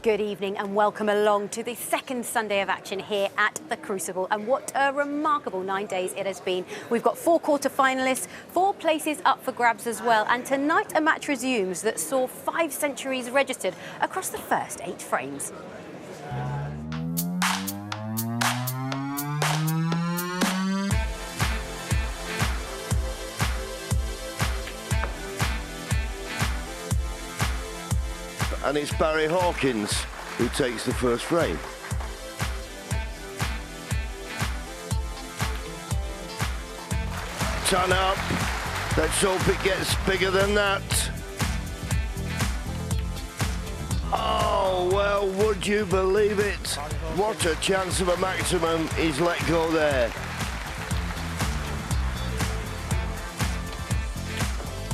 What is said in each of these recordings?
Good evening and welcome along to the second Sunday of action here at the Crucible. And what a remarkable 9 days it has been. We've got 4 quarter-finalists, 4 places up for grabs as well. And tonight a match resumes that saw 5 centuries registered across the first 8 frames. And it's Barry Hawkins who takes the first frame. Turn up. Let's hope it gets bigger than that. Oh, well, would you believe it? What a chance of a maximum he's let go there.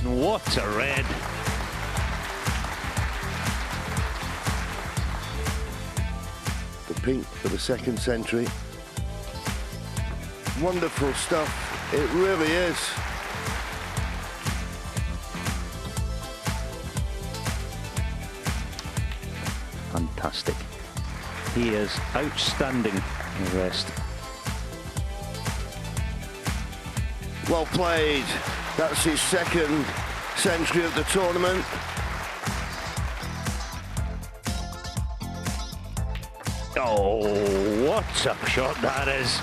What a red. Pink for the second century. Wonderful stuff, it really is. Fantastic. He is outstanding in the rest. Well played. That's his second century of the tournament. Oh, what a shot that is.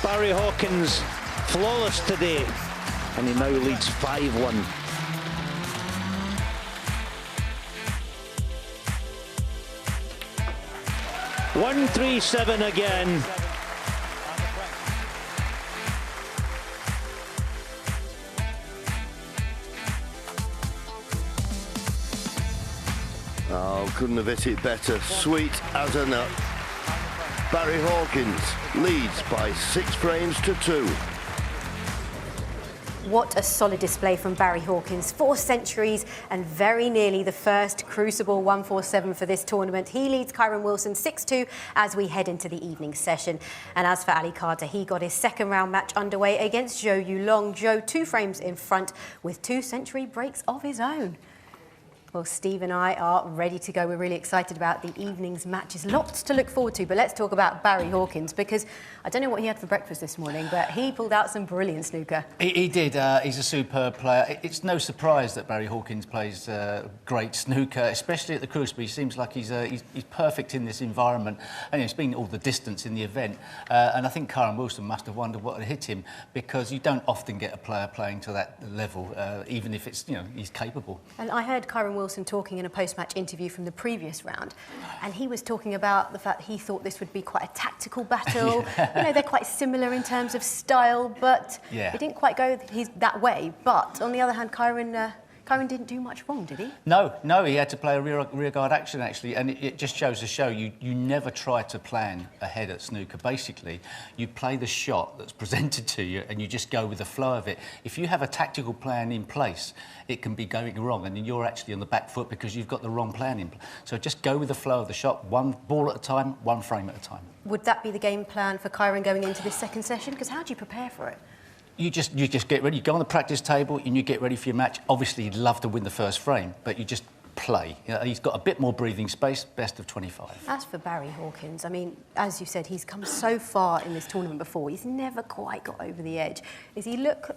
Barry Hawkins, flawless today, and he now leads 5-1. (137) again. Oh, couldn't have hit it better. Sweet as a nut. Barry Hawkins leads by 6 frames to 2. What a solid display from Barry Hawkins. 4 centuries and very nearly the first Crucible 147 for this tournament. He leads Kyron Wilson 6-2 as we head into the evening session. And as for Ali Carter, he got his second round match underway against Zhou Yulong. Zhou 2 frames in front with 2 century breaks of his own. Well, Steve and I are ready to go. We're really excited about the evening's matches. Lots to look forward to, but let's talk about Barry Hawkins, because I don't know what he had for breakfast this morning, but he pulled out some brilliant snooker. He did. He's a superb player. It's no surprise that Barry Hawkins plays great snooker, especially at the Crucible. He seems like he's perfect in this environment, and it's been all the distance in the event. And I think Kyron Wilson must have wondered what had hit him, because you don't often get a player playing to that level, even if it's, he's capable. And I heard Kyron Wilson talking in a post-match interview from the previous round, and he was talking about the fact he thought this would be quite a tactical battle. They're quite similar in terms of style, but it didn't quite go that way. But on the other hand, Kyron didn't do much wrong, did he? No, he had to play a rear guard action, actually, and it just shows to show you never try to plan ahead at snooker. Basically, you play the shot that's presented to you and you just go with the flow of it. If you have a tactical plan in place, it can be going wrong, and then you're actually on the back foot because you've got the wrong plan in place. So just go with the flow of the shot, 1 ball at a time, 1 frame at a time. Would that be the game plan for Kyron going into this second session? Because how do you prepare for it? You just get ready. You go on the practice table and you get ready for your match. Obviously, you'd love to win the first frame, but you just play. He's got a bit more breathing space, best of 25. As for Barry Hawkins, I mean, as you said, he's come so far in this tournament before. He's never quite got over the edge. Does he look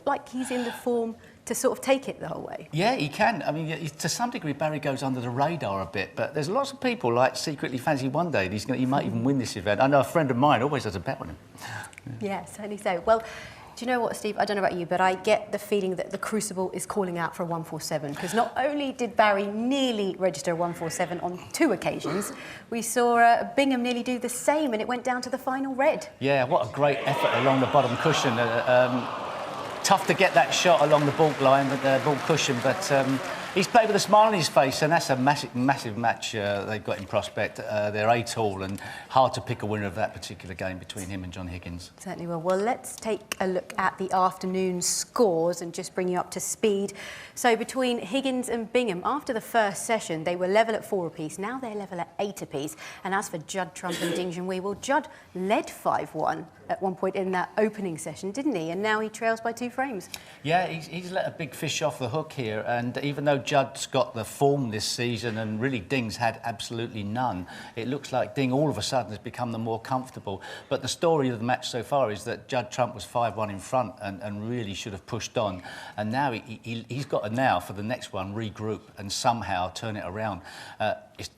like he's in the form to sort of take it the whole way? Yeah, he can. I mean, to some degree, Barry goes under the radar a bit, but there's lots of people like secretly fancy one day he might even win this event. I know a friend of mine always has a bet on him. Yeah, certainly so. Well, do you know what, Steve? I don't know about you, but I get the feeling that the Crucible is calling out for a 147, because not only did Barry nearly register a 147 on 2 occasions, we saw Bingham nearly do the same, and it went down to the final red. Yeah, what a great effort along the bottom cushion. Tough to get that shot along the baulk line, but the baulk cushion, but He's played with a smile on his face, and that's a massive match they've got in prospect. They're 8-all, and hard to pick a winner of that particular game between him and John Higgins. Certainly will. Well, let's take a look at the afternoon scores and just bring you up to speed. So between Higgins and Bingham, after the first session, they were level at 4 apiece. Now they're level at 8 apiece. And as for Judd Trump and Ding Junhui, well, Judd led 5-1 at one point in that opening session, didn't he? And now he trails by 2 frames. Yeah, he's let a big fish off the hook here, and even though Judd's got the form this season and really Ding's had absolutely none, it looks like Ding all of a sudden has become the more comfortable. But the story of the match so far is that Judd Trump was 5-1 in front and really should have pushed on, and now he's got to now, for the next one, regroup and somehow turn it around.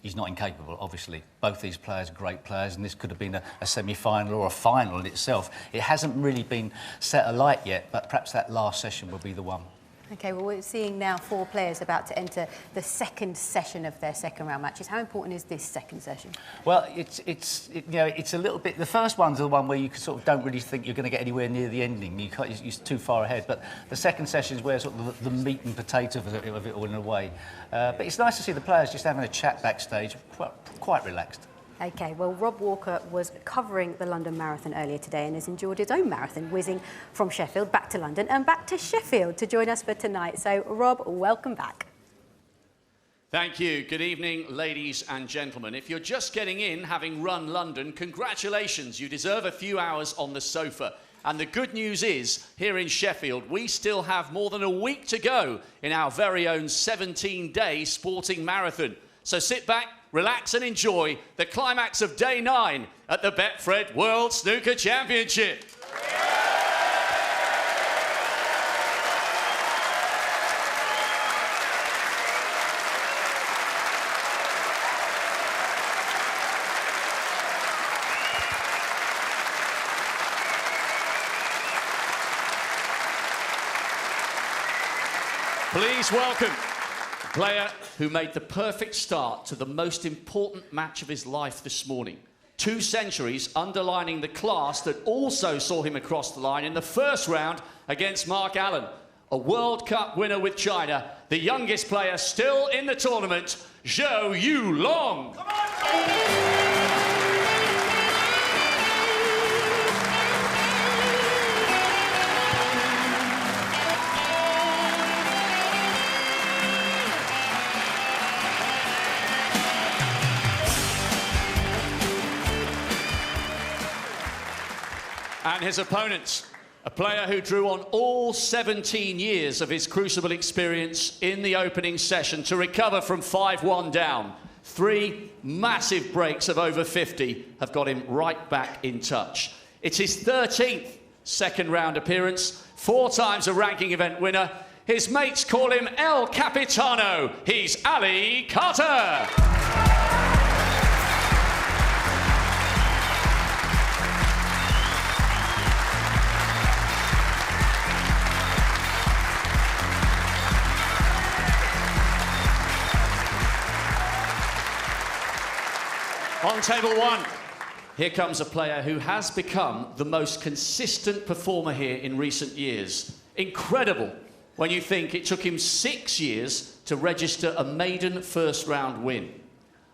He's not incapable, obviously. Both these players are great players, and this could have been a semi-final or a final in itself. It hasn't really been set alight yet, but perhaps that last session will be the one. OK, well, we're seeing now 4 players about to enter the second session of their second round matches. How important is this second session? Well, it's a little bit... The first one's the one where you sort of don't really think you're going to get anywhere near the ending. You're too far ahead. But the second session is where sort of the meat and potato of it all in a way. But it's nice to see the players just having a chat backstage, quite relaxed. OK, well, Rob Walker was covering the London Marathon earlier today and has enjoyed his own marathon, whizzing from Sheffield back to London and back to Sheffield to join us for tonight. So, Rob, welcome back. Thank you. Good evening, ladies and gentlemen. If you're just getting in, having run London, congratulations. You deserve a few hours on the sofa. And the good news is, here in Sheffield, we still have more than a week to go in our very own 17-day sporting marathon. So sit back, relax and enjoy the climax of day 9 at the Betfred World Snooker Championship. Please welcome a player who made the perfect start to the most important match of his life this morning. 2 centuries underlining the class that also saw him across the line in the first round against Mark Allen. A World Cup winner with China, the youngest player still in the tournament, Zhou Yulong. Come on! And his opponent, a player who drew on all 17 years of his Crucible experience in the opening session to recover from 5-1 down. 3 massive breaks of over 50 have got him right back in touch. It's his 13th second round appearance, 4 times a ranking event winner. His mates call him El Capitano. He's Ali Carter. On table 1, here comes a player who has become the most consistent performer here in recent years. Incredible when you think it took him 6 years to register a maiden first-round win.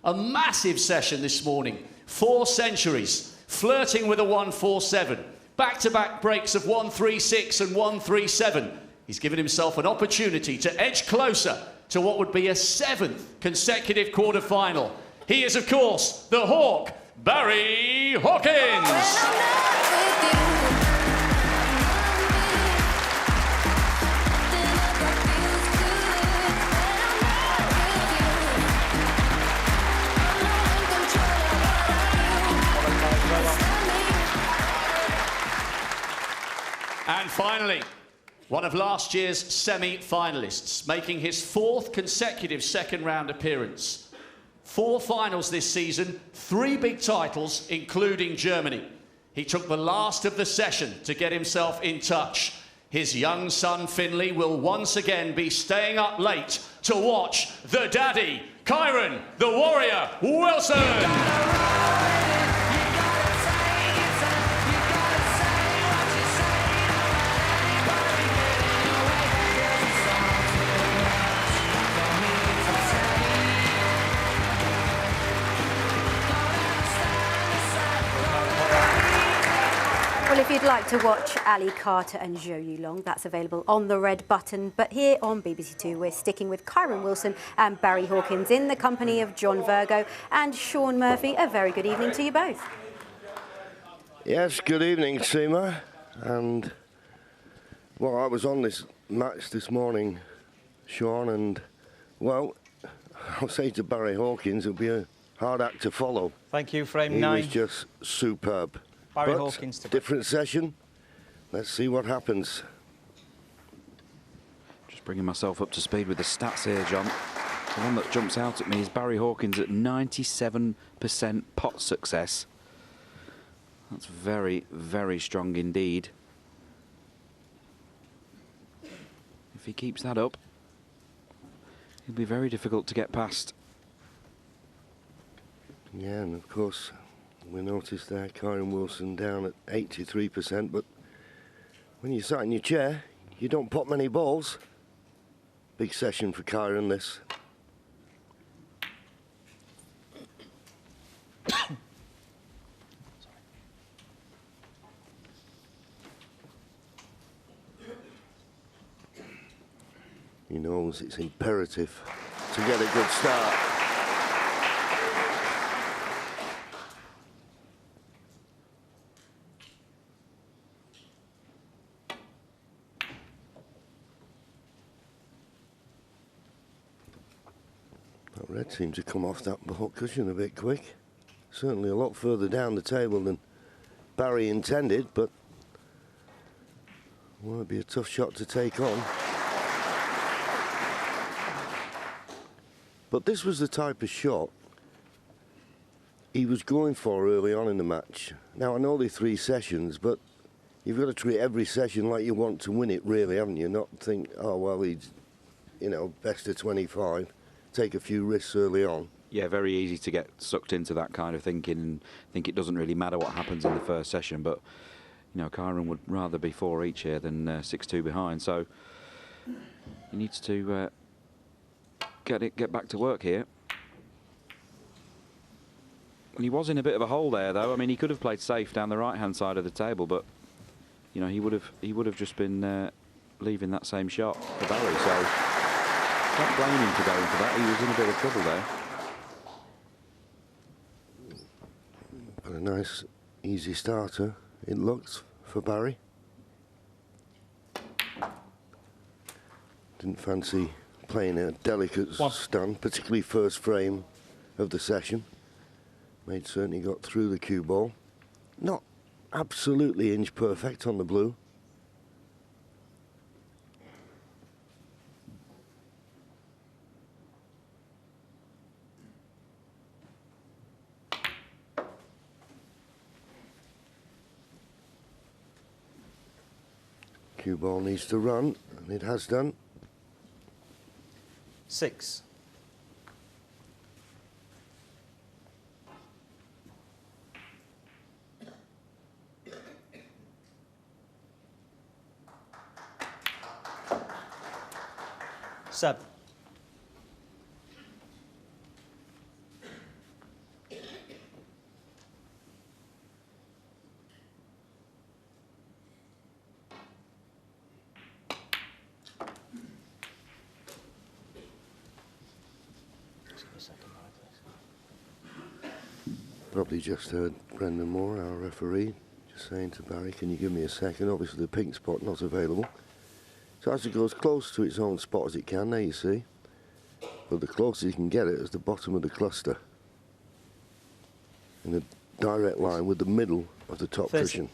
A massive session this morning, 4 centuries, flirting with a 1-4-7, back-to-back breaks of 1-3-6 and 1-3-7. He's given himself an opportunity to edge closer to what would be a 7th consecutive quarter-final. He is, of course, the Hawk, Barry Hawkins. And finally, one of last year's semi-finalists, making his 4th consecutive second-round appearance. 4 finals this season, 3 big titles, including Germany. He took the last of the session to get himself in touch. His young son, Finley, will once again be staying up late to watch the daddy, Kyron, the warrior, Wilson. you'd like to watch Ali Carter and Zhou Yulong, that's available on the red button. But here on BBC Two, we're sticking with Kyron Wilson and Barry Hawkins in the company of John Virgo and Sean Murphy. A very good evening to you both. Yes, good evening, Seema. And, well, I was on this match this morning, Sean, and, well, I'll say to Barry Hawkins, it'll be a hard act to follow. Thank you, frame 9. He was just superb. Barry But Hawkins to different session. Let's see what happens. Just bringing myself up to speed with the stats here, John. The one that jumps out at me is Barry Hawkins at 97% pot success. That's very, very strong indeed. If he keeps that up, it'll be very difficult to get past. Yeah, and of course, we noticed there Kyron Wilson down at 83%, but when you sat in your chair, you don't pop many balls. Big session for Kyron, this. He knows it's imperative to get a good start. That red seemed to come off that ball cushion a bit quick. Certainly a lot further down the table than Barry intended, but well, it'd be a tough shot to take on. But this was the type of shot he was going for early on in the match. Now, I know they're 3 sessions, but you've got to treat every session like you want to win it, really, haven't you? Not think, oh, well, he's, you know, best of 25. Take a few risks early on. Yeah, very easy to get sucked into that kind of thinking and think it doesn't really matter what happens in the first session. But, you know, Kyron would rather be 4 each here than 6-2 behind. So he needs to get back to work here. And he was in a bit of a hole there, though. I mean, he could have played safe down the right-hand side of the table, but you know, he would have just been leaving that same shot for Barry. So don't blame him for going for that. He was in a bit of trouble there. But a nice, easy starter it looks for Barry. Didn't fancy playing a delicate stand, particularly first frame of the session. Made certain he got through the cue ball. Not absolutely inch perfect on the blue. Cue ball needs to run, and it has done. 6. Sub. Probably just heard Brendan Moore, our referee, just saying to Barry, can you give me a second? Obviously the pink spot not available. So as it goes close to its own spot as it can, there you see. But the closest you can get it is the bottom of the cluster. In a direct line with the middle of the top cushion.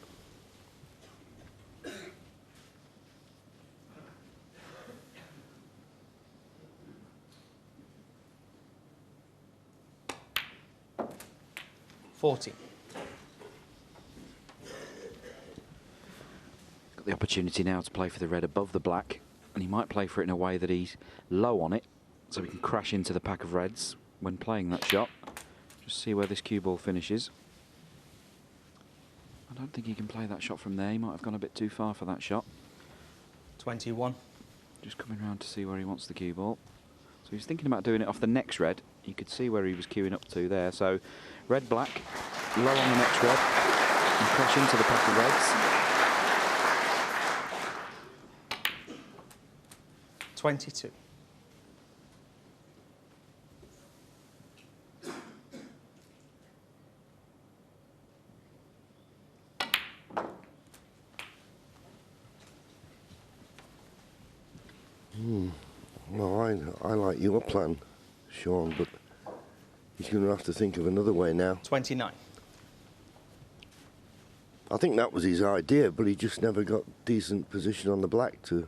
Got the opportunity now to play for the red above the black, and he might play for it in a way that he's low on it, so he can crash into the pack of reds when playing that shot. Just see where this cue ball finishes. I don't think he can play that shot from there. He might have gone a bit too far for that shot. 21. Just coming round to see where he wants the cue ball. So he's thinking about doing it off the next red. You could see where he was queuing up to there. So red, black, low on the next red, and crash into the pack of reds. 22. Well, I like your plan, Sean, but he's going to have to think of another way now. 29. I think that was his idea, but he just never got decent position on the black to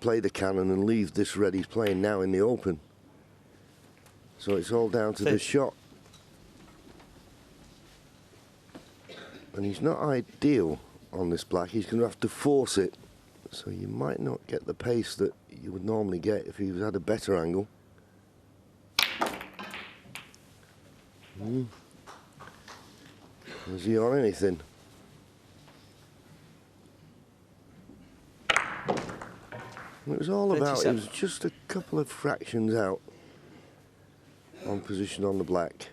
play the cannon and leave this red he's playing now in the open. So it's all down to the shot. And he's not ideal on this black. He's going to have to force it. So you might not get the pace that you would normally get if he had a better angle. Is he on anything? It was all about, 37. it was just a couple of fractions out on position on the black.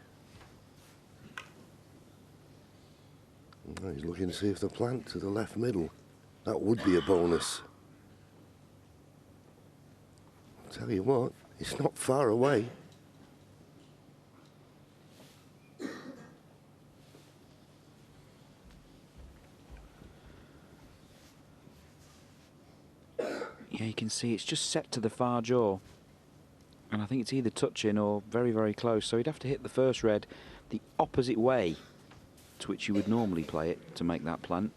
Now he's looking to see if the plant to the left middle, that would be a bonus. I'll tell you what, it's not far away. Yeah, you can see it's just set to the far jaw. And I think it's either touching or very, very close. So he'd have to hit the first red the opposite way to which you would normally play it to make that plant.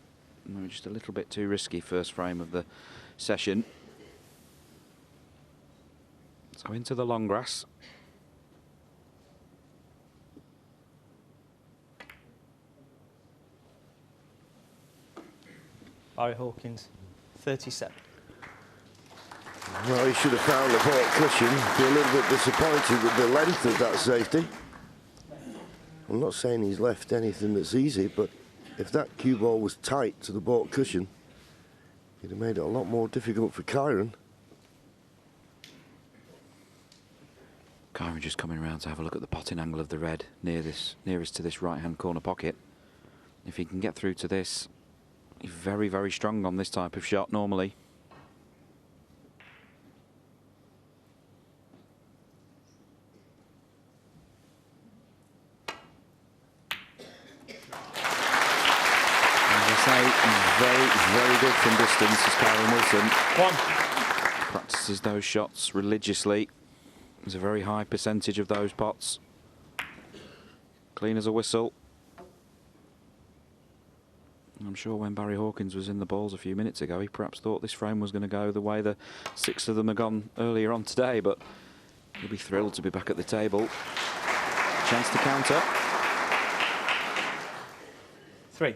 No, just a little bit too risky first frame of the session. So into the long grass. Barry Hawkins, 37. Well, he should have found the port cushion. Be a little bit disappointed with the length of that safety. I'm not saying he's left anything that's easy, but if that cue ball was tight to the port cushion, he'd have made it a lot more difficult for Kyron. Kyron just coming around to have a look at the potting angle of the red nearest to this right-hand corner pocket. If he can get through to this, he's very, very strong on this type of shot normally. Very, very good from distance as Kyron Wilson practices those shots religiously. There's a very high percentage of those pots. Clean as a whistle. I'm sure when Barry Hawkins was in the balls a few minutes ago, he perhaps thought this frame was going to go the way the 6 of them had gone earlier on today, but he'll be thrilled to be back at the table. Chance to counter. 3.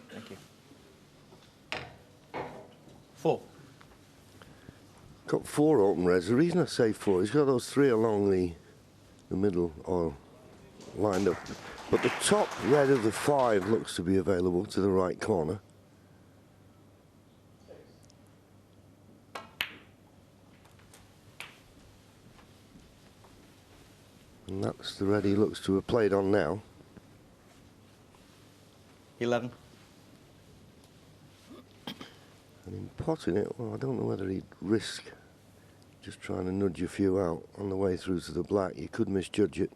Thank you. 4. Got 4 open reds. The reason I say 4, he's got those 3 along the middle or lined up. But the top red of the 5 looks to be available to the right corner. And that's the red he looks to have played on now. 11. And in potting it, well, I don't know whether he'd risk just trying to nudge a few out on the way through to the black. You could misjudge it.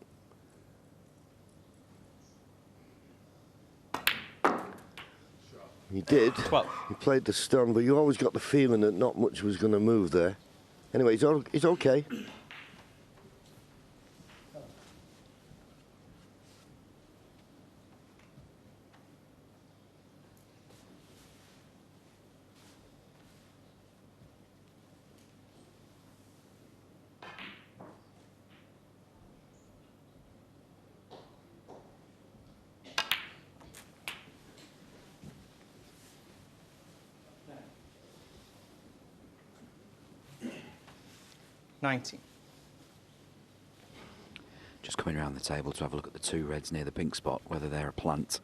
He did. 12. He played the stun, but you always got the feeling that not much was going to move there. Anyway, he's okay. Just coming around the table to have a look at the 2 reds near the pink spot, whether they're a plant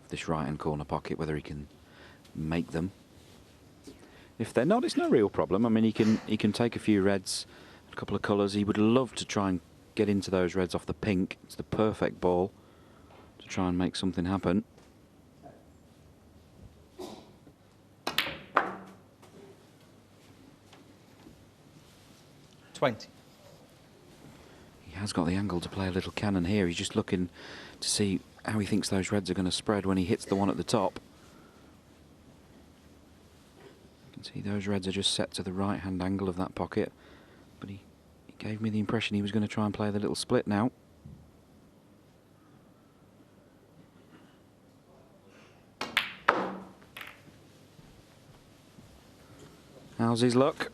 of this right-hand corner pocket, whether he can make them. If they're not, it's no real problem. I mean, he can take a few reds, a couple of colours. He would love to try and get into those reds off the pink. It's the perfect ball to try and make something happen. $20. He has got the angle to play a little cannon here. He's just looking to see how he thinks those reds are going to spread when he hits the one at the top. You can see those reds are just set to the right-hand angle of that pocket, but he gave me the impression he was going to try and play the little split now. How's his luck?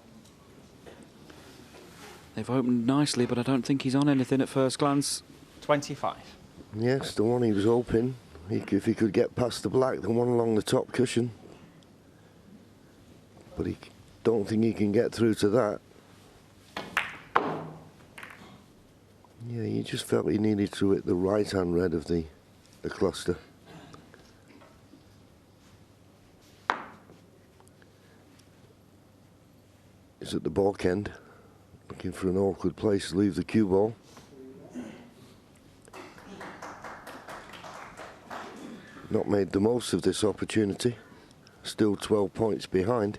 They've opened nicely, but I don't think he's on anything at first glance. 25. Yes, the one he was hoping. If he could get past the black, the one along the top cushion. But he don't think he can get through to that. Yeah, he just felt he needed to hit the right-hand red of the cluster. He's at the baulk end, looking for an awkward place to leave the cue ball. Not made the most of this opportunity. Still 12 points behind.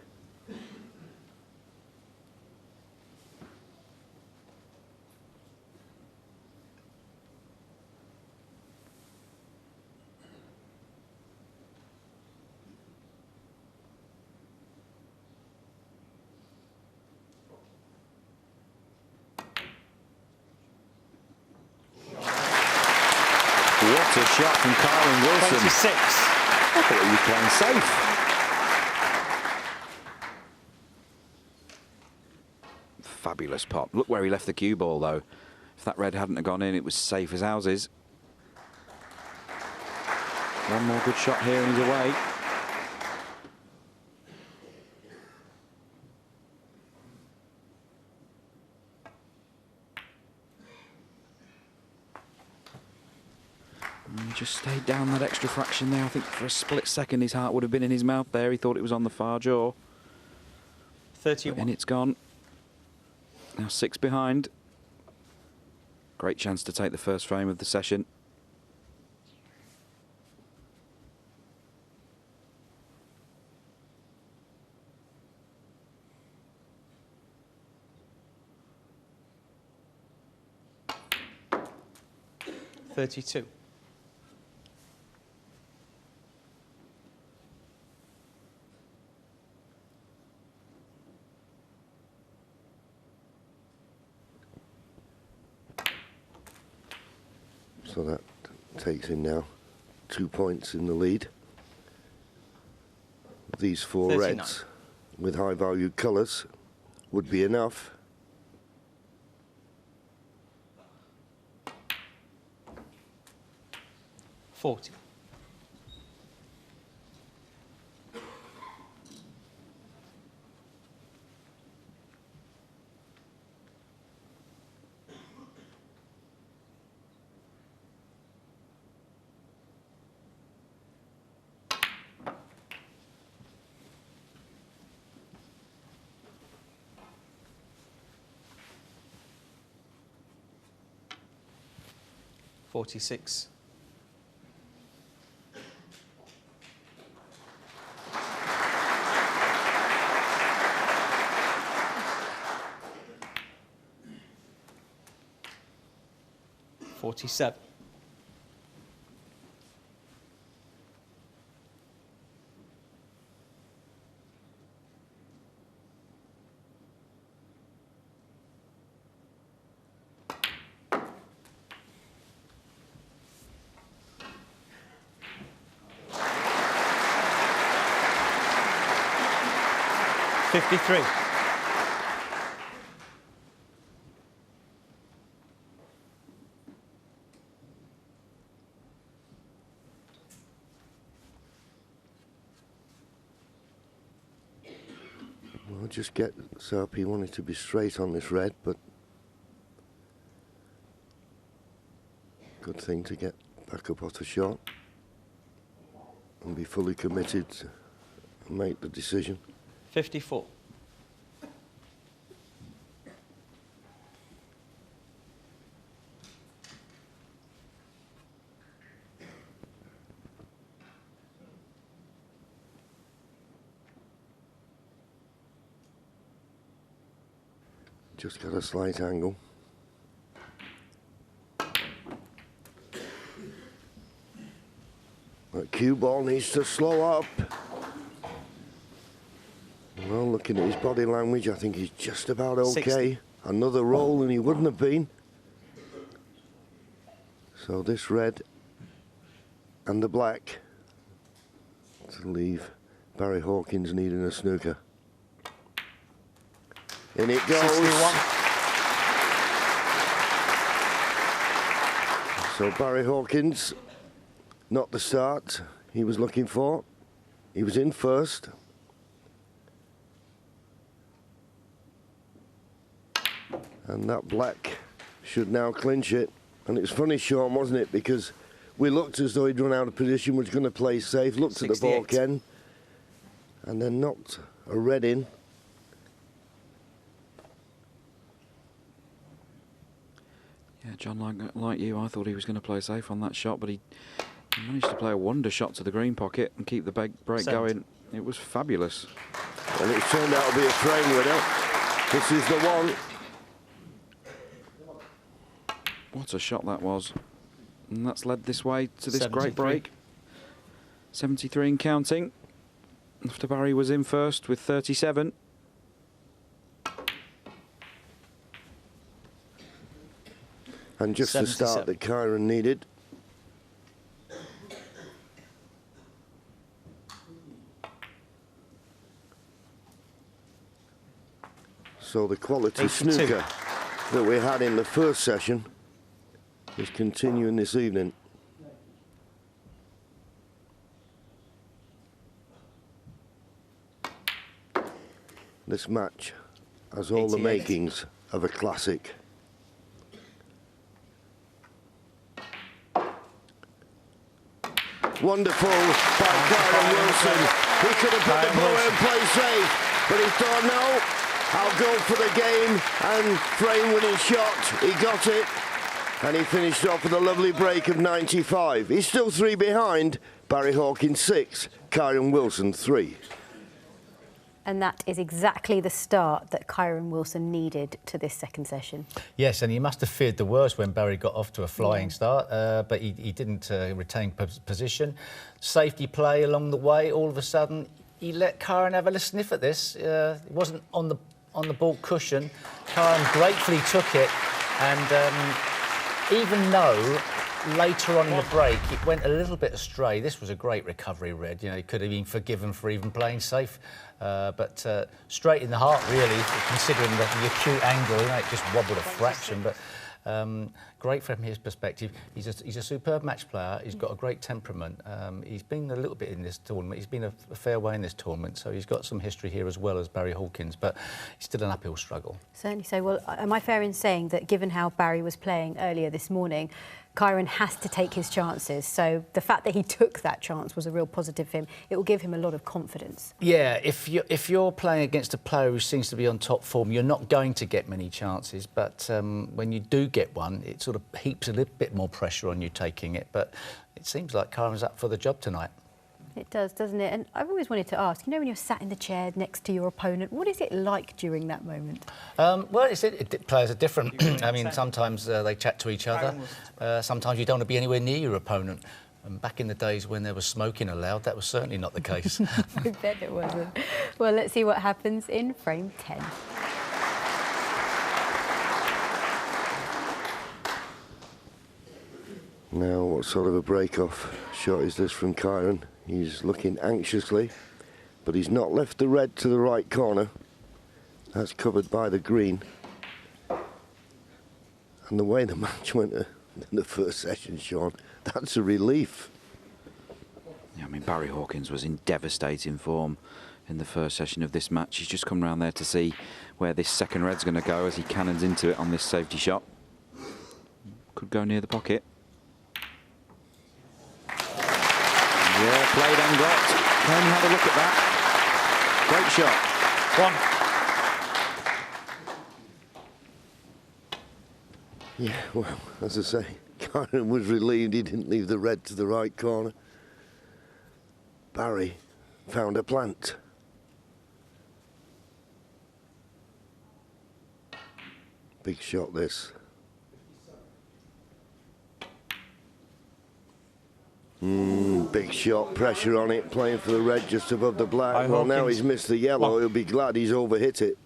What a shot from Kyron Wilson. 26. I thought he was playing safe. Fabulous pot. Look where he left the cue ball, though. If that red hadn't have gone in, it was safe as houses. One more good shot here and he's away. He just stayed down that extra fraction there. I think for a split second his heart would have been in his mouth there. He thought it was on the far jaw. 31. And it's gone. Now 6 behind. Great chance to take the first frame of the session. $32. So that takes him now 2 points in the lead. These 4 39. reds with high valued colours would be enough. $40. $46. $47. $53. Well, just get up. He wanted to be straight on this red, but good thing to get back up off the shot and be fully committed and make the decision. 54. Just got a slight angle. That cue ball needs to slow up. Well, looking at his body language, I think he's just about okay. 60. Another roll and he wouldn't have been. So this red and the black to leave Barry Hawkins needing a snooker. In it goes. 61. So Barry Hawkins, not the start he was looking for. He was in first. And that black should now clinch it. And it's funny, Sean, wasn't it? Because we looked as though he'd run out of position, was going to play safe, looked 68. At the ball, Ken, and then knocked a red in. Yeah, John, like you, I thought he was going to play safe on that shot, but he managed to play a wonder shot to the green pocket and keep the break going. It was fabulous. And it's turned out to be a frame winner. This is the one. What a shot that was. And that's led this way to this 73. great break. 73 and counting. After Barry was in first with 37. And just the start that Kyron needed. So the quality 82. snooker that we had in the first session is continuing this evening. This match has all 88. the makings of a classic. Wonderful by Kyron Wilson. He could have put the ball in play safe, but he thought, no, I'll go for the game and frame winning shot. He got it, and he finished off with a lovely break of 95. He's still 3 behind. Barry Hawkins 6, Kyron Wilson 3. And that is exactly the start that Kyron Wilson needed to this second session. Yes, and he must have feared the worst when Barry got off to a flying start, but he didn't retain position. Safety play along the way. All of a sudden, he let Kyron have a little sniff at this. It wasn't on the ball cushion. Kyron gratefully took it, and even though later on in the break it went a little bit astray, this was a great recovery, Red. You know, he could have been forgiven for even playing safe. But straight in the heart, really, considering the acute angle. You know, it just wobbled a fraction, but great from his perspective. He's a superb match player. He's got a great temperament. He's been a little bit in this tournament. He's been a fair way in this tournament, so he's got some history here as well as Barry Hawkins, but he's still an uphill struggle. Certainly so. Well, am I fair in saying that given how Barry was playing earlier this morning, Kyron has to take his chances, so the fact that he took that chance was a real positive for him. It will give him a lot of confidence. Yeah, if you're playing against a player who seems to be on top form, you're not going to get many chances, but when you do get one, it sort of heaps a little bit more pressure on you taking it, but it seems like Kyron's up for the job tonight. It does, doesn't it? And I've always wanted to ask, you know, when you're sat in the chair next to your opponent, what is it like during that moment? Well, players are different. I mean, sometimes they chat to each other. Sometimes you don't want to be anywhere near your opponent. And back in the days when there was smoking allowed, that was certainly not the case. I bet it wasn't. Well, let's see what happens in frame 10. Now, what sort of a break-off shot is this from Kyron? He's looking anxiously, but he's not left the red to the right corner. That's covered by the green. And the way the match went in the first session, Sean, that's a relief. Yeah, I mean, Barry Hawkins was in devastating form in the first session of this match. He's just come round there to see where this second red's going to go as he cannons into it on this safety shot. Could go near the pocket. Yeah, played and got. Can you have a look at that? Great shot. 1. Yeah, well, as I say, Kyron was relieved he didn't leave the red to the right corner. Barry found a plant. Big shot, this. Big shot, pressure on it, playing for the red just above the black. Well, now he's missed the yellow. He'll be glad he's overhit it.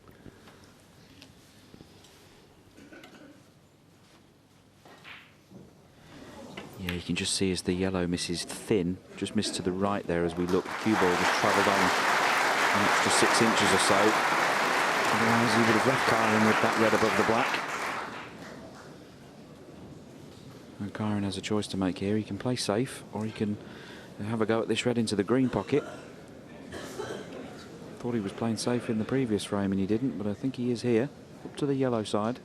Yeah, you can just see as the yellow misses thin, just missed to the right there as we look. The cue ball just travelled on an extra 6 inches or so. Otherwise, he would have left Kyron with that red above the black. And Kyron has a choice to make here. He can play safe, or he can have a go at this red into the green pocket. Thought he was playing safe in the previous frame and he didn't, but I think he is here. Up to the yellow side.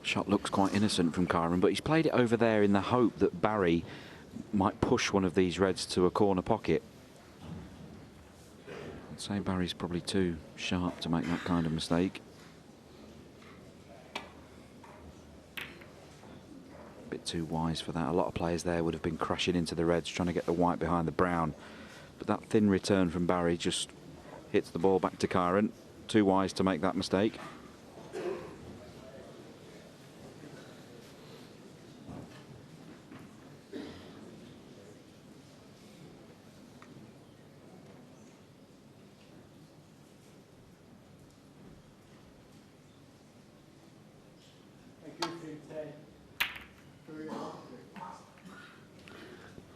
Shot looks quite innocent from Kyron, but he's played it over there in the hope that Barry might push one of these reds to a corner pocket. I'd say Barry's probably too sharp to make that kind of mistake. A bit too wise for that. A lot of players there would have been crashing into the reds, trying to get the white behind the brown. But that thin return from Barry just hits the ball back to Kyron. Too wise to make that mistake.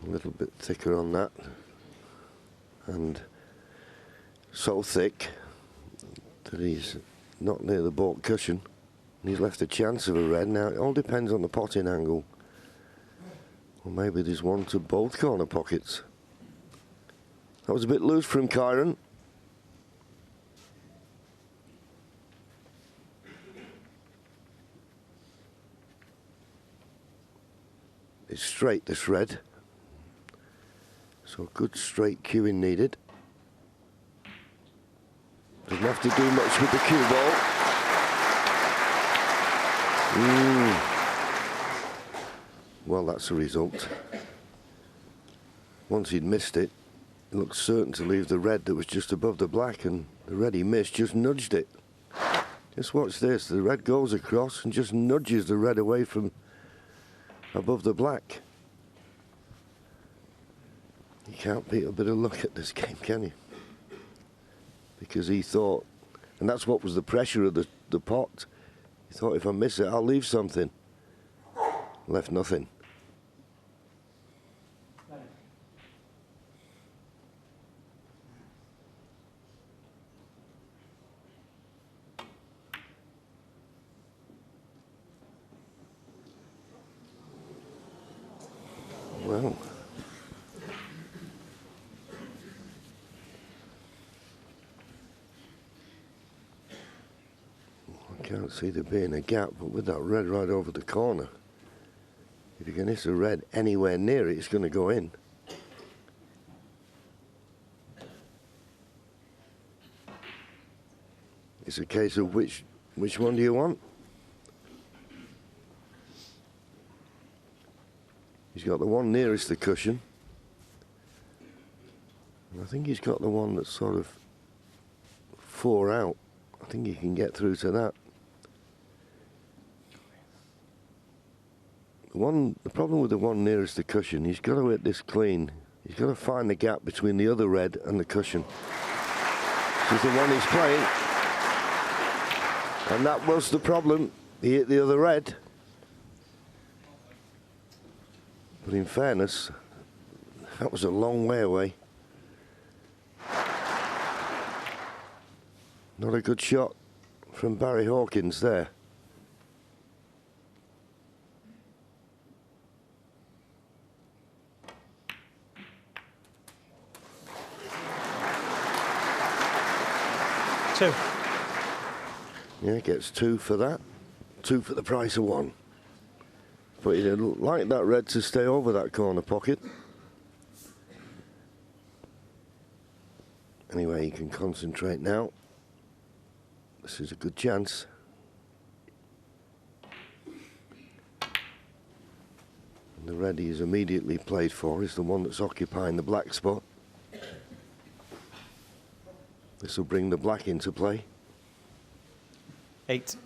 A little bit thicker on that, and so thick that he's not near the baulk cushion, and he's left a chance of a red. Now it all depends on the potting angle, or maybe there's one to both corner pockets. That was a bit loose from Kyron. It's straight, this red. So good straight cueing needed. Doesn't have to do much with the cue ball. Well, that's the result. Once he'd missed it, it looked certain to leave the red that was just above the black, and the red he missed just nudged it. Just watch this. The red goes across and just nudges the red away from above the black. You can't beat a bit of luck at this game, can you? Because he thought, and that's what was the pressure of the pot. He thought, if I miss it, I'll leave something. Left nothing. Well, I can't see there being a gap, but with that red right over the corner, if you can hit a red anywhere near it, it's going to go in. It's a case of which one do you want? He's got the one nearest the cushion. And I think he's got the one that's sort of 4 out. I think he can get through to that. The problem with the one nearest the cushion, he's got to hit this clean. He's got to find the gap between the other red and the cushion. This is the one he's playing. And that was the problem. He hit the other red. But in fairness, that was a long way away. Not a good shot from Barry Hawkins there. Yeah, gets 2 for that. 2 for the price of 1. But he'd like that red to stay over that corner pocket. Anyway, he can concentrate now. This is a good chance. And the red he's immediately played for is the one that's occupying the black spot. This will bring the black into play. 8.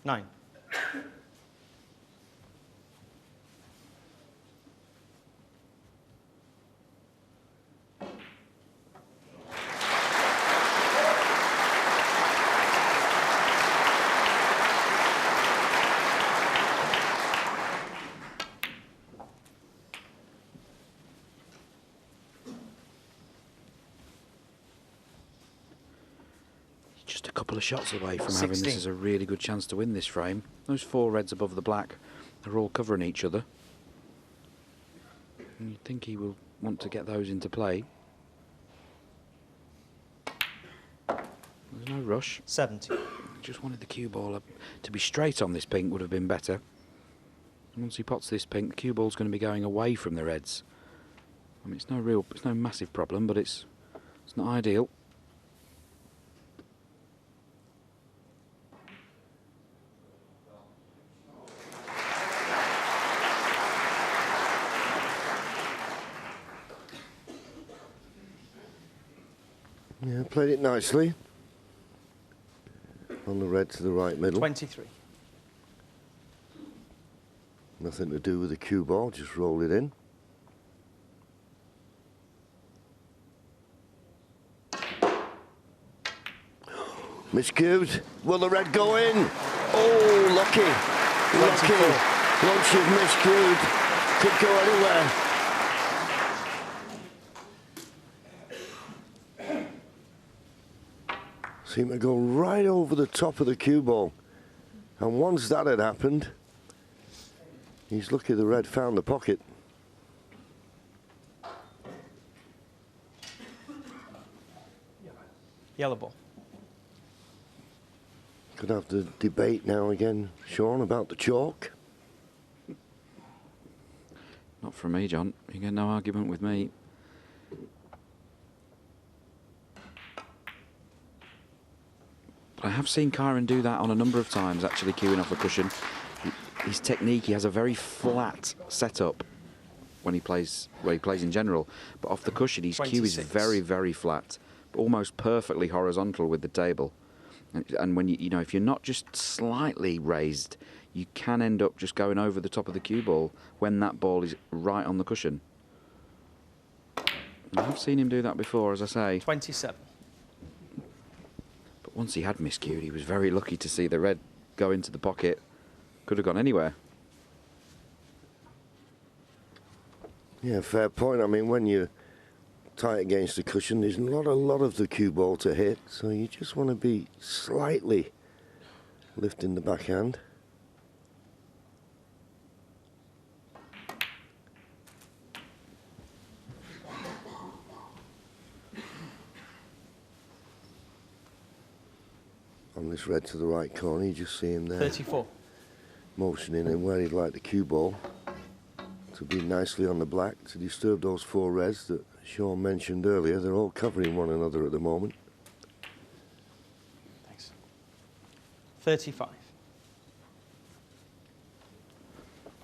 Nine. Just a couple of shots away from 16. having this as a really good chance to win this frame. Those 4 reds above the black, they're all covering each other. And you'd think he will want to get those into play. There's no rush. 70. Just wanted the cue ball to be straight on this pink would have been better. And once he pots this pink, the cue ball's going to be going away from the reds. I mean, it's no massive problem, but it's not ideal. Yeah, played it nicely. On the red to the right middle. 23. Nothing to do with the cue ball, just roll it in. Miscued. Will the red go in? Oh, lucky. Lucky. Once you've miscued, could go anywhere. Seemed to go right over the top of the cue ball. And once that had happened, he's lucky the red found the pocket. Yellow ball. Could have the debate now again, Sean, about the chalk. Not from me, John. You get no argument with me. I have seen Kyron do that on a number of times, actually cueing off a cushion. His technique, he has a very flat setup when he plays in general, but off the cushion his cue is very, very flat, but almost perfectly horizontal with the table. And when you know, if you're not just slightly raised, you can end up just going over the top of the cue ball when that ball is right on the cushion. And I've seen him do that before, as I say. 27. Once he had miscued, he was very lucky to see the red go into the pocket. Could have gone anywhere. Yeah, fair point. I mean, when you're tight against the cushion, there's not a lot of the cue ball to hit, so you just want to be slightly lifting the backhand. On this red to the right corner, you just see him there 34. motioning in where he'd like the cue ball to be nicely on the black to disturb those 4 reds that Sean mentioned earlier. They're all covering one another at the moment. Thanks. 35.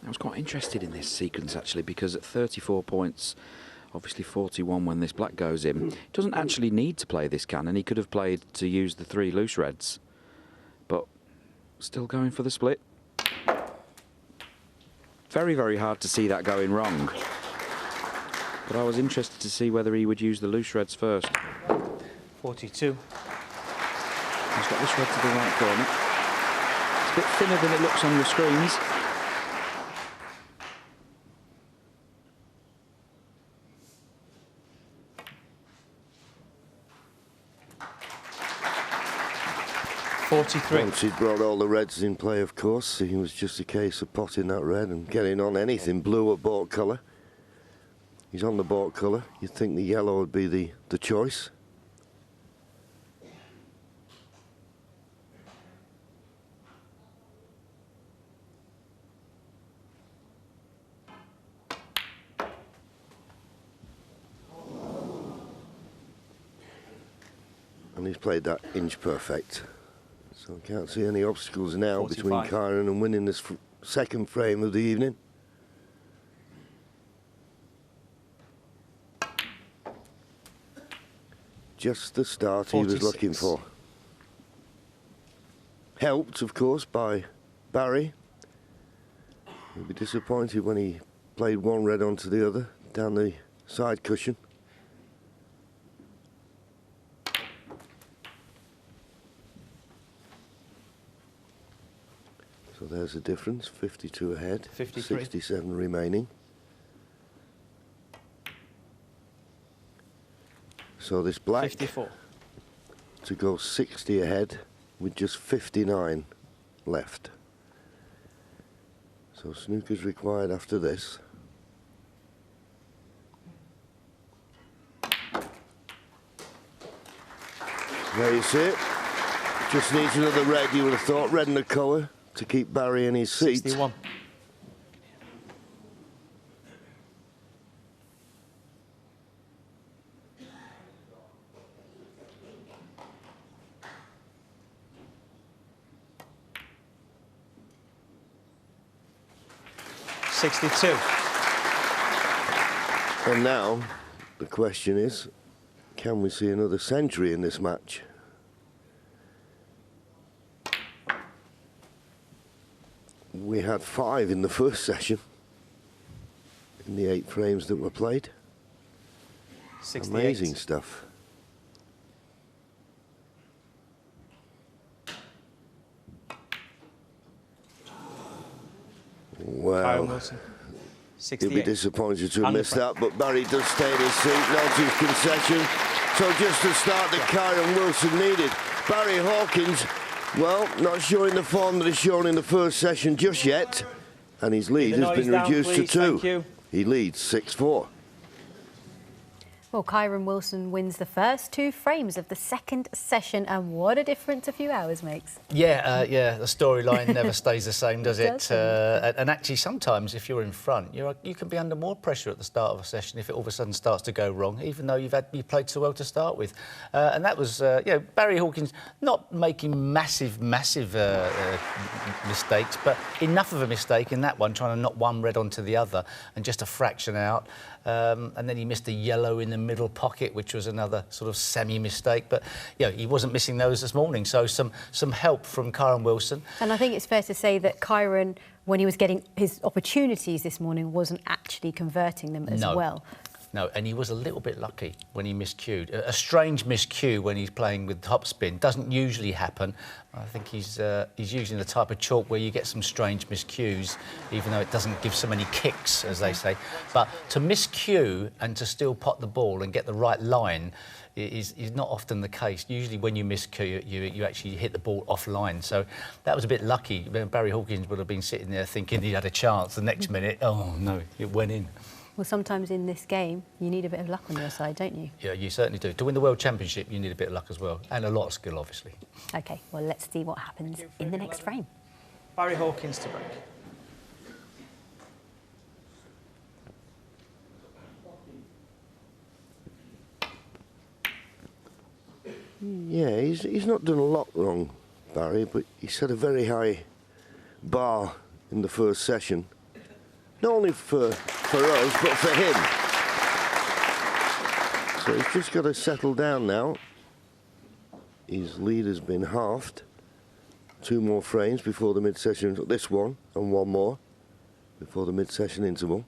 I was quite interested in this sequence, actually, because at 34 points, obviously 41 when this black goes in, he doesn't actually need to play this cannon. He could have played to use the 3 loose reds, but still going for the split. Very, very hard to see that going wrong. But I was interested to see whether he would use the loose reds first. 42. He's got this red to the right corner. It's a bit thinner than it looks on your screens. Once he'd brought all the reds in play, of course, it was just a case of potting that red and getting on anything blue or baulk colour. He's on the baulk colour. You'd think the yellow would be the choice. And he's played that inch perfect. So I can't see any obstacles now 45. between Kyron and winning this second frame of the evening. Just the start 46. he was looking for. Helped, of course, by Barry. He'll be disappointed when he played one red onto the other, down the side cushion. So there's the difference, 52 ahead, 53. 67 remaining. So this black 54. to go 60 ahead with just 59 left. So snooker's required after this. There you see it. Just needs another red, you would have thought, red in the colour to keep Barry in his seat. 61. And now the question is, can we see another century in this match? We had 5 in the first session, in the 8 frames that were played. 68. Amazing stuff. Wow. Wilson. He'll be 68. disappointed to have And the missed that, but Barry does stay in his seat, nods his concession. So just the start that Kyron Wilson needed. Barry Hawkins, well, not showing the form that he's shown in the first session just yet. And his lead has been reduced to 2. He leads 6-4. Well, Kyron Wilson wins the first 2 frames of the second session, and what a difference a few hours makes. Yeah, the storyline never stays the same, does it? Doesn't. And actually, sometimes if you're in front, you can be under more pressure at the start of a session if it all of a sudden starts to go wrong, even though you played so well to start with. And that was, Barry Hawkins not making massive mistakes, but enough of a mistake in that one, trying to knock one red onto the other and just a fraction out. And then he missed a yellow in the middle pocket, which was another sort of semi-mistake. But he wasn't missing those this morning. So some help from Kyron Wilson. And I think it's fair to say that Kyron, when he was getting his opportunities this morning, wasn't actually converting them as well. No, and he was a little bit lucky when he miscued. A strange miscue when he's playing with topspin. Doesn't usually happen. I think he's using the type of chalk where you get some strange miscues, even though it doesn't give so many kicks, as they say. But to miscue and to still pot the ball and get the right line is not often the case. Usually when you miscue, you actually hit the ball offline. So that was a bit lucky. Barry Hawkins would have been sitting there thinking he had a chance. The next minute, oh no, it went in. Well, sometimes in this game, you need a bit of luck on your side, don't you? Yeah, you certainly do. To win the World Championship, you need a bit of luck as well, and a lot of skill, obviously. OK, well, let's see what happens in the next frame. Barry Hawkins to break. Yeah, he's not done a lot wrong, Barry, but he set a very high bar in the first session. Not only for us, but for him. So he's just got to settle down now. His lead has been halved. 2 more frames before the mid-session, this one, and 1 more before the mid-session interval.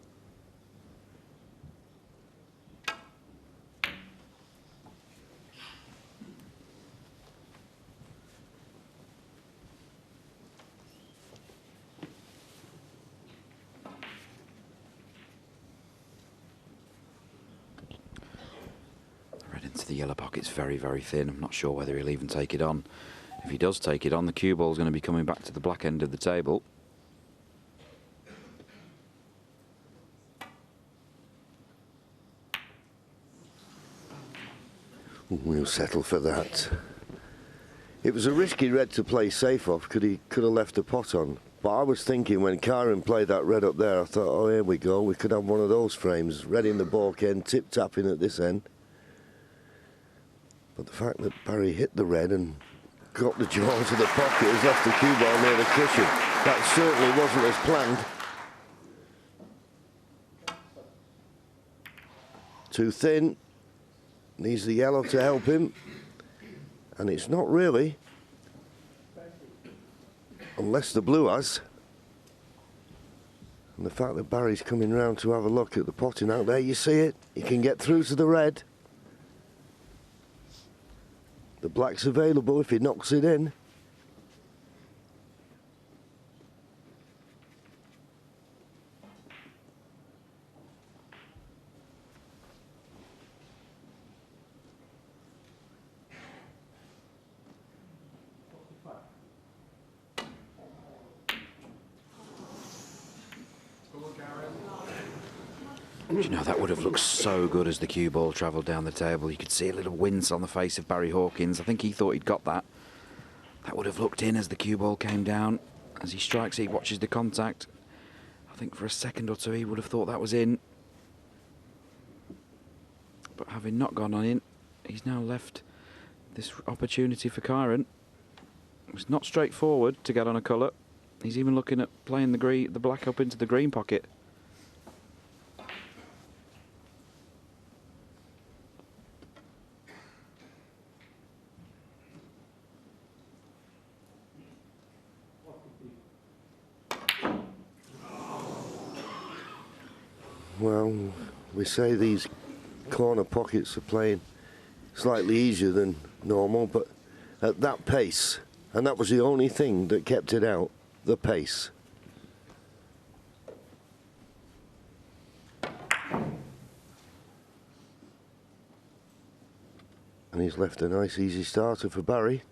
Into the yellow pocket's very, very thin. I'm not sure whether he'll even take it on. If he does take it on, the cue ball's going to be coming back to the black end of the table. We'll settle for that. It was a risky red to play safe off, because he could have left the pot on. But I was thinking when Kyron played that red up there, I thought, oh, here we go, we could have one of those frames. Red in the balk end, tip-tapping at this end. But the fact that Barry hit the red and got the jaw into the pocket has left the cue ball near the cushion. That certainly wasn't as planned. Too thin. Needs the yellow to help him. And it's not really. Unless the blue has. And the fact that Barry's coming round to have a look at the potting out there, you see it. He can get through to the red. The black's available if he knocks it in. You know, that would have looked so good as the cue ball travelled down the table. You could see a little wince on the face of Barry Hawkins. I think he thought he'd got that. That would have looked in as the cue ball came down. As he strikes, he watches the contact. I think for a second or two he would have thought that was in. But having not gone on in, he's now left this opportunity for Kyron. It's not straightforward to get on a colour. He's even looking at playing the black up into the green pocket. Well, we say these corner pockets are playing slightly easier than normal, but at that pace, and that was the only thing that kept it out, the pace. And he's left a nice easy starter for Barry.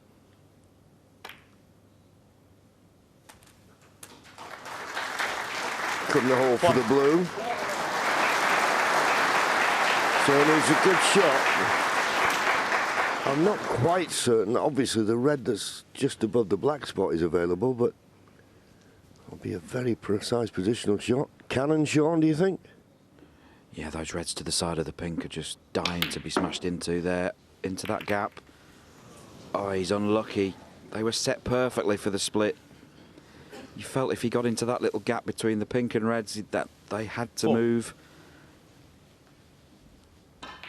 Couldn't hold for the blue. So it's a good shot. I'm not quite certain. Obviously, the red that's just above the black spot is available, but it'll be a very precise positional shot. Cannon, Sean, do you think? Yeah, those reds to the side of the pink are just dying to be smashed into there, into that gap. Oh, he's unlucky. They were set perfectly for the split. You felt if he got into that little gap between the pink and reds, that they had to move.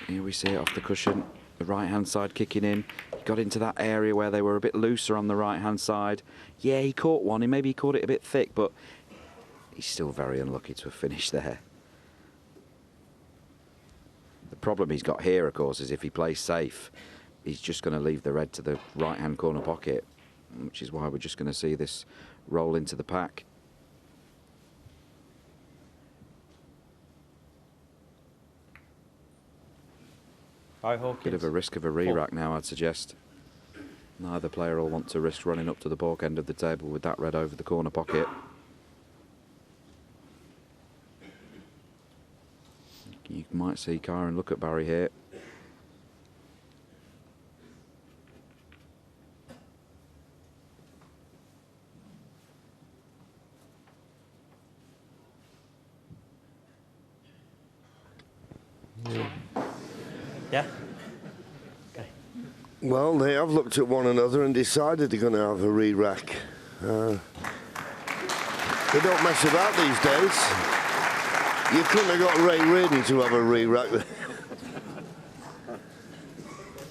Here we see it off the cushion, the right-hand side kicking in. He got into that area where they were a bit looser on the right-hand side. Yeah, he caught one, and maybe he caught it a bit thick, but he's still very unlucky to have finished there. The problem he's got here, of course, is if he plays safe, he's just going to leave the red to the right-hand corner pocket, which is why we're just going to see this roll into the pack. Bit of a risk of a re-rack now, I'd suggest. Neither player will want to risk running up to the balk end of the table with that red over the corner pocket. You might see Kyron look at Barry here. Yeah? Okay. Well, they have looked at one another and decided they're going to have a re-rack. They don't mess about these days. You couldn't have got Ray Reardon to have a re-rack.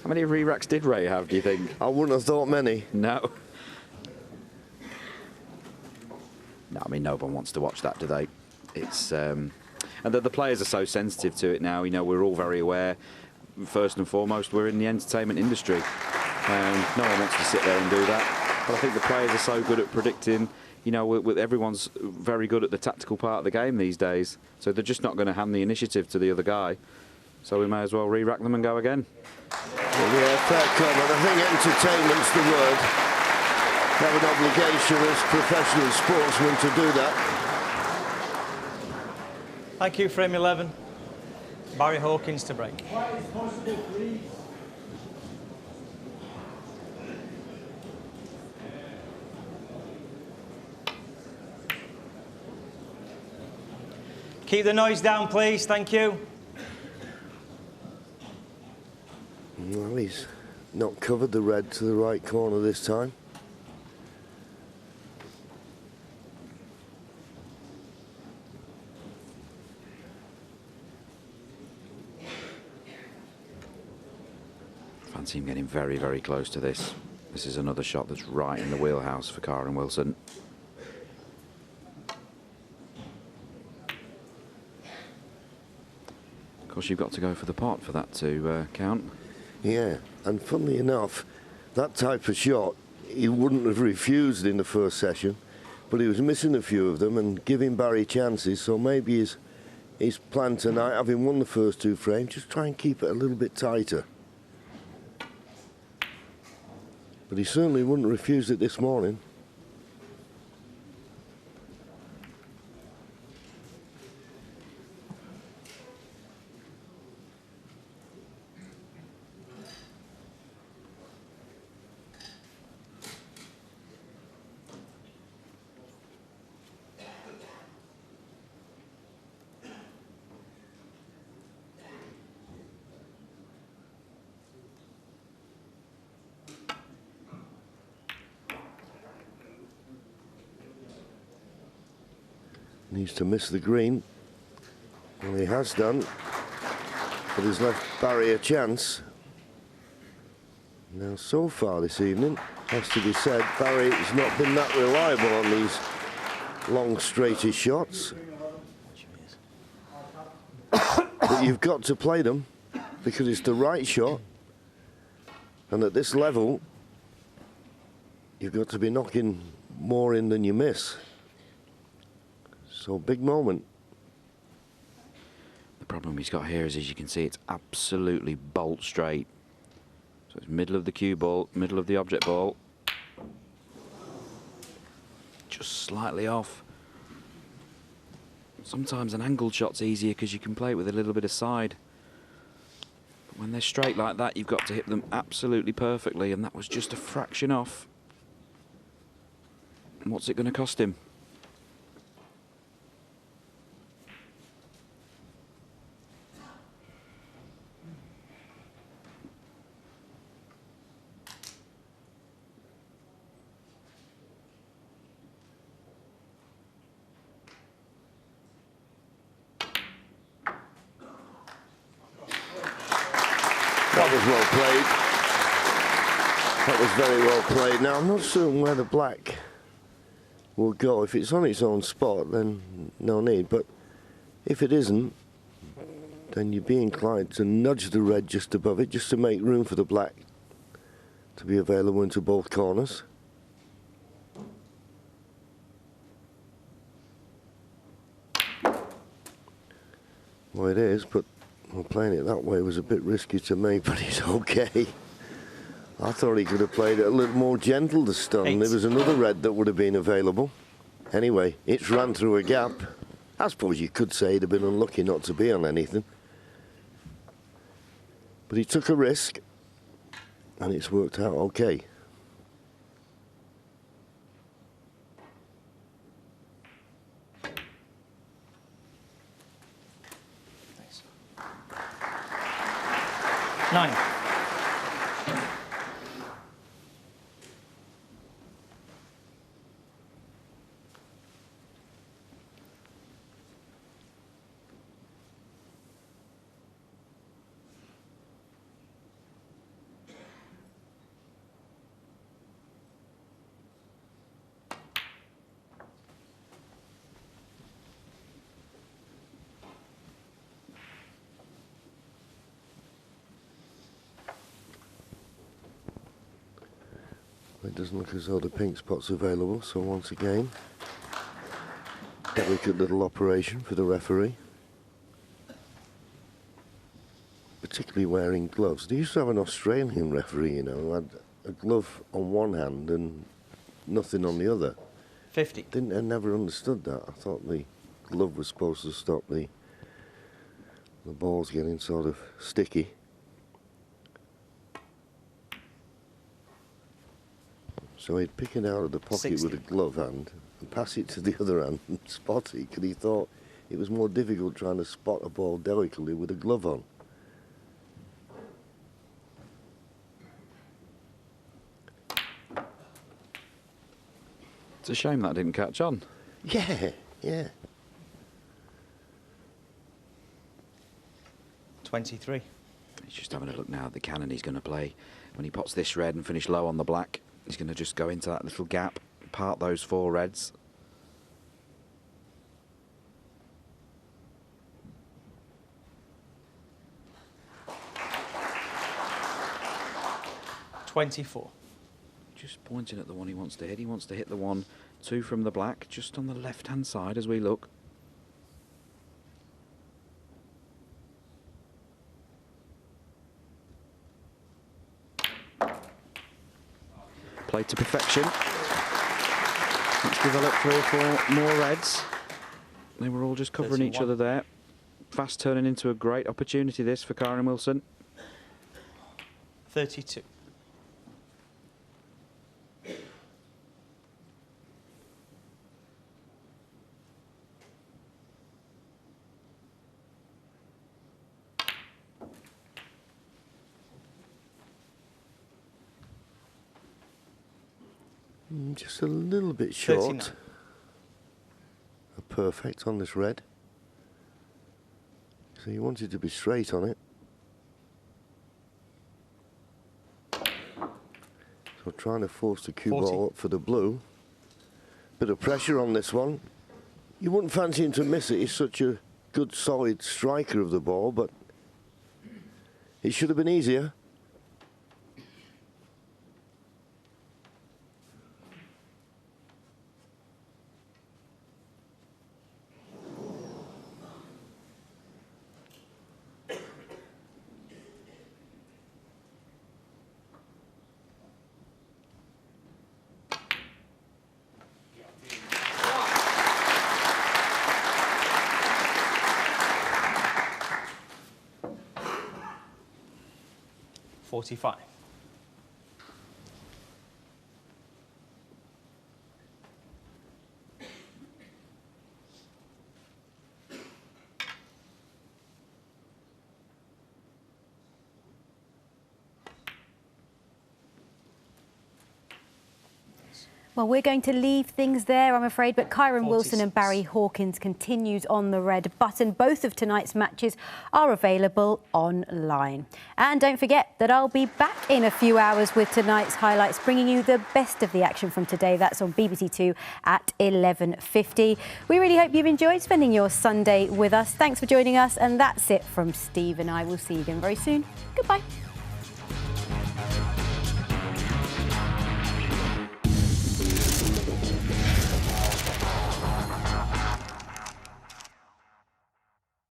How many re-racks did Ray have, do you think? I wouldn't have thought many. No. No, I mean, no one wants to watch that, do they? It's... and the players are so sensitive to it now. You know, we're all very aware. First and foremost, we're in the entertainment industry. No one wants to sit there and do that. But I think the players are so good at predicting. You know, everyone's very good at the tactical part of the game these days. So they're just not going to hand the initiative to the other guy. So we may as well re-rack them and go again. Well, yeah, fair comment. I think entertainment's the word. You have an obligation as professional sportsmen to do that. Thank you, frame 11. Barry Hawkins to break. Keep the noise down, please. Thank you. Well, he's not covered the red to the right corner this time. Fancy him getting very, very close to this. This is another shot that's right in the wheelhouse for Karen Wilson. Of course, you've got to go for the pot for that to count. Yeah, and funnily enough, that type of shot, he wouldn't have refused in the first session, but he was missing a few of them and giving Barry chances, so maybe his plan tonight, having won the first 2 frames, just try and keep it a little bit tighter. But he certainly wouldn't refuse it this morning. Needs to miss the green. Well, he has done, but he's left Barry a chance. Now, so far this evening, has to be said, Barry has not been that reliable on these long, straightish shots. But you've got to play them because it's the right shot. And at this level, you've got to be knocking more in than you miss. So, big moment. The problem he's got here is, as you can see, it's absolutely bolt straight. So it's middle of the cue ball, middle of the object ball. Just slightly off. Sometimes an angled shot's easier because you can play it with a little bit of side. But when they're straight like that, you've got to hit them absolutely perfectly, and that was just a fraction off. And what's it going to cost him? That was well played. That was very well played. Now, I'm not certain where the black will go. If it's on its own spot, then no need. But if it isn't, then you'd be inclined to nudge the red just above it, just to make room for the black to be available into both corners. Well, it is, but well, playing it that way was a bit risky to me, but he's okay. I thought he could have played it a little more gentle to stun. There was another red that would have been available. Anyway, it's ran through a gap. I suppose you could say he'd have been unlucky not to be on anything. But he took a risk, and it's worked out okay. Nine. It doesn't look as though the pink spot's available, so once again, delicate little operation for the referee. particularly wearing gloves. They used to have an Australian referee, you know, who had a glove on one hand and nothing on the other. 50. I never understood that. I thought the glove was supposed to stop the balls getting sort of sticky. So he'd pick it out of the pocket 60. with a glove hand and pass it to the other hand and spot it, because he thought it was more difficult trying to spot a ball delicately with a glove on. It's a shame that didn't catch on. Yeah, yeah. 23. He's just having a look now at the cannon he's going to play. When he pots this red and finish low on the black, he's going to just go into that little gap, part those 4 reds. $24. Just pointing at the one he wants to hit. He wants to hit the 1, 2 from the black, just on the left-hand side as we look. Played to perfection. Let's develop 3 or 4 more reds. They were all just covering 31. each other there. Fast turning into a great opportunity this for Kyren Wilson. 32. Just a little bit short. 39. A perfect on this red. So you wanted to be straight on it. So trying to force the cue 40. ball up for the blue. Bit of pressure on this one. You wouldn't fancy him to miss it. He's such a good, solid striker of the ball, but it should have been easier. $45. Well, we're going to leave things there, I'm afraid, but Kyren Wilson 46. and Barry Hawkins continues on the red button. Both of tonight's matches are available online. And don't forget that I'll be back in a few hours with tonight's highlights, bringing you the best of the action from today. That's on BBC Two at 11:50. We really hope you've enjoyed spending your Sunday with us. Thanks for joining us, and that's it from Steve and I. We'll see you again very soon. Goodbye.